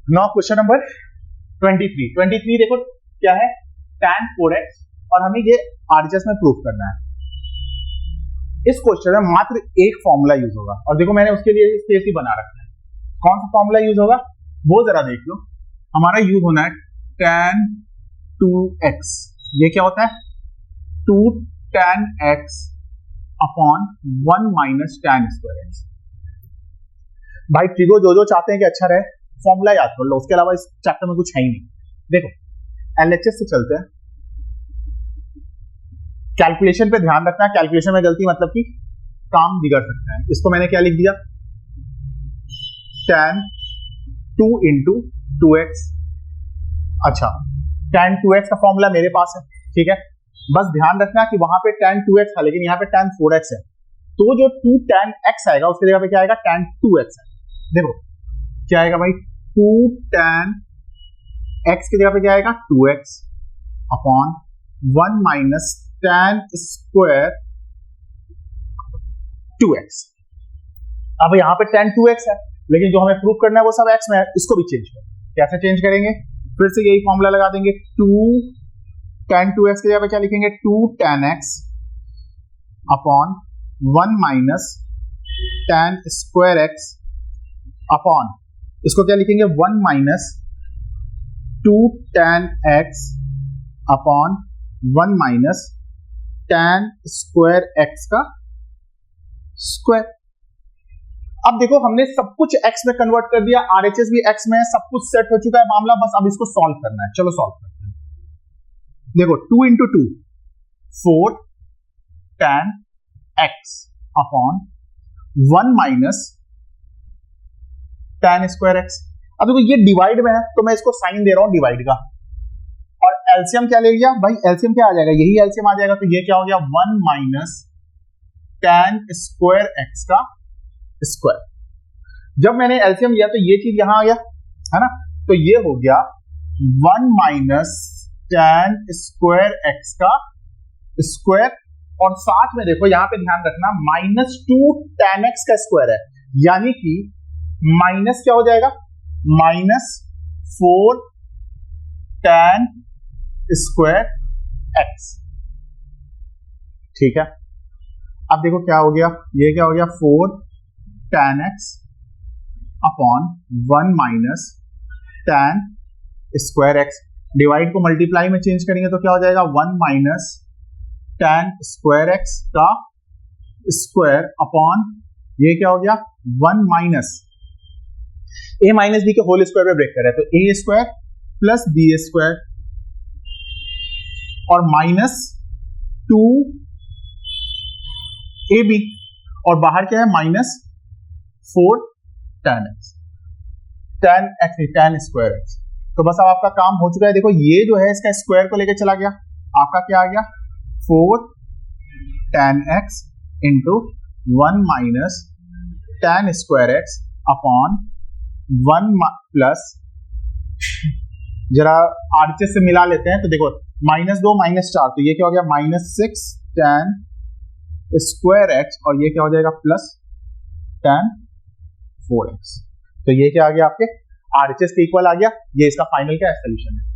Now question number 23 देखो क्या है, tan 4x और हमें ये आरएचएस में प्रूफ करना है। इस क्वेश्चन में मात्र एक फॉर्मूला यूज होगा और देखो मैंने उसके लिए स्पेस ही बना रखा है। कौन सा फॉर्मूला यूज होगा वो जरा देख लो। हमारा यूज होना है tan 2x। ये क्या होता है, 2 tan x upon 1 minus tan square x। भाई ट्रिगो जो चाहते हैं कि अच्छा रहे फॉर्मूला याद कर लो, उसके अलावा इस चैप्टर में कुछ है ही नहीं। देखो एलएचएस से चलते हैं, कैलकुलेशन पे ध्यान रखना, कैलकुलेशन में गलती मतलब कि काम बिगड़ सकता है। इसको मैंने क्या लिख दिया, tan 2 इंटू 2x। अच्छा tan 2x का फॉर्मूला मेरे पास है, ठीक है। बस ध्यान रखना कि वहां पे tan 2x था लेकिन यहाँ पे tan 4x है, तो जो 2 tan x आएगा उसकी जगह पे क्या आएगा, tan 2x है। देखो क्या आएगा भाई, 2 tan x की जगह पे क्या आएगा 2x upon 1 minus tan square 2x। अब यहाँ पे tan 2x है लेकिन जो हमें प्रूफ करना है वो सब x में है, इसको भी चेंज करो। कैसे चेंज करेंगे, फिर से यही फॉर्मूला लगा देंगे, 2 tan 2x की जगह पे क्या लिखेंगे, 2 tan x upon 1 minus tan square x upon इसको क्या लिखेंगे, 1 minus 2 tan x upon 1 minus tan square x का स्क्वायर। अब देखो हमने सब कुछ x में कन्वर्ट कर दिया, आरएचएस भी x में है, सब कुछ सेट हो चुका है मामला, बस अब इसको सॉल्व करना है। चलो सॉल्व करते हैं। देखो 2 into 2 4 tan x upon 1 minus tan square x। अब देखो ये डिवाइड में है तो मैं इसको साइन दे रहा हूं डिवाइड का, और एलसीएम क्या ले लिया भाई, एलसीएम क्या आ जाएगा, यही एलसीएम आ जाएगा, तो ये क्या हो गया 1 माइनस tan स्क्वायर x का स्क्वायर। जब मैंने एलसीएम लिया तो ये चीज यहां आ गया है ना, तो ये हो गया 1 माइनस tan स्क्वायर x का स्क्वायर, और साथ में देखो यहां पे ध्यान रखना -2 tan x का स्क्वायर है, यानी कि माइनस क्या हो जाएगा, -4 tan स्क्वायर x। ठीक है, अब देखो क्या हो गया, ये क्या हो गया 4 tan x upon 1 minus tan square x। Divide को मल्टीप्लाई में चेंज करेंगे तो क्या हो जाएगा, 1 माइनस tan स्क्वायर x का स्क्वायर अपॉन ये क्या हो गया 1 माइनस a माइनस b के होल स्क्वायर पे ब्रेक कर रहे हैं, तो a square plus b square और माइनस 2 ab, और बाहर क्या है -4 tan x, tan square x। तो बस अब आपका काम हो चुका है। देखो ये जो है इसका स्क्वायर को लेकर चला गया, आपका क्या आ गया 4 tan x into 1 minus tan square x upon 1 plus, जरा आरएचएस से मिला लेते हैं, तो देखो -2 -4, तो ये क्या हो गया -6 tan स्क्वायर x, और ये क्या हो जाएगा प्लस tan 4x। तो ये क्या आ गया आपके आरएचएस के इक्वल आ गया। ये इसका फाइनल क्या है, सोल्यूशन है।